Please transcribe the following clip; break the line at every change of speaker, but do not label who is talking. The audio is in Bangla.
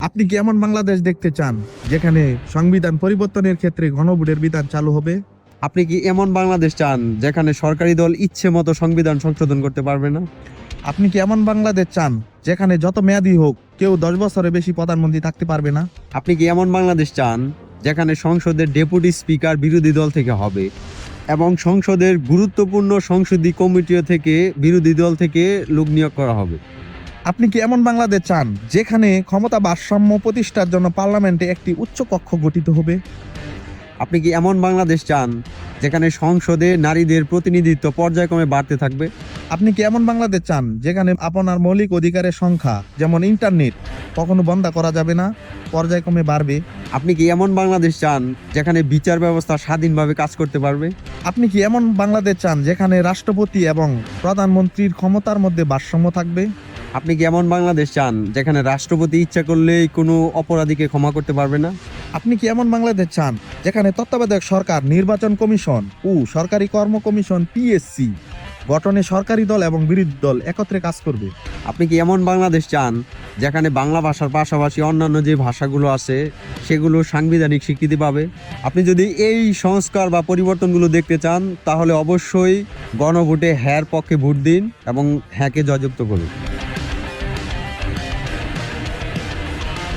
আপনি কি এমন বাংলাদেশ দেখতে চান যেখানে সংবিধান পরিবর্তনের ক্ষেত্রে গণভোটের বিধান চালু হবে?
আপনি কি এমন বাংলাদেশ চান যেখানে সরকারি দল ইচ্ছে মতো সংবিধান সংশোধন করতে পারবে না?
আপনি কি এমন বাংলাদেশ চান যেখানে যত মেয়াদী হোক কেউ 10 বছরের বেশি প্রধানমন্ত্রী থাকতে পারবে না?
আপনি কি এমন বাংলাদেশ চান যেখানে সংসদের ডেপুটি স্পিকার বিরোধী দল থেকে হবে এবং সংসদের গুরুত্বপূর্ণ সংসদীয় কমিটিও থেকে বিরোধী দল থেকে লোক নিয়োগ করা হবে?
আপনি কি এমন বাংলাদেশ চান যেখানে ক্ষমতা ভারসাম্য প্রতিষ্ঠার জন্য পার্লামেন্টে একটি উচ্চ কক্ষ গঠিত হবে?
আপনি কি এমন বাংলাদেশ চান যেখানে সংসদে নারীদের প্রতিনিধিত্ব পর্যায়ক্রমে বাড়তে থাকবে?
আপনি কি এমন বাংলাদেশ চান যেখানে আপনার মৌলিক অধিকারের সংখ্যা যেমন ইন্টারনেট কখনো বন্ধ করা যাবে না, পর্যায়ক্রমে বাড়বে?
আপনি কি এমন বাংলাদেশ চান যেখানে বিচার ব্যবস্থা স্বাধীনভাবে কাজ করতে পারবে?
আপনি কি এমন বাংলাদেশ চান যেখানে রাষ্ট্রপতি এবং প্রধানমন্ত্রীর ক্ষমতার মধ্যে ভারসাম্য থাকবে?
আপনি কি এমন বাংলাদেশ চান যেখানে রাষ্ট্রপতি ইচ্ছা করলেই কোনো অপরাধীকে ক্ষমা করতে পারবে না?
আপনি কি এমন বাংলাদেশ চান যেখানে তত্ত্বাবধায়ক সরকার, নির্বাচন কমিশন ও সরকারি কর্ম কমিশন পিএসসি গঠনে সরকারি দল এবং বিরোধী দল একত্রে কাজ করবে?
আপনি কি এমন বাংলাদেশ চান যেখানে বাংলা ভাষার পাশাপাশি অন্যান্য যে ভাষাগুলো আছে সেগুলো সাংবিধানিক স্বীকৃতি পাবে? আপনি যদি এই সংস্কার বা পরিবর্তনগুলো দেখতে চান তাহলে অবশ্যই গণভোটে হ্যাঁর পক্ষে ভোট দিন এবং হ্যাঁকে জয়যুক্ত করুন।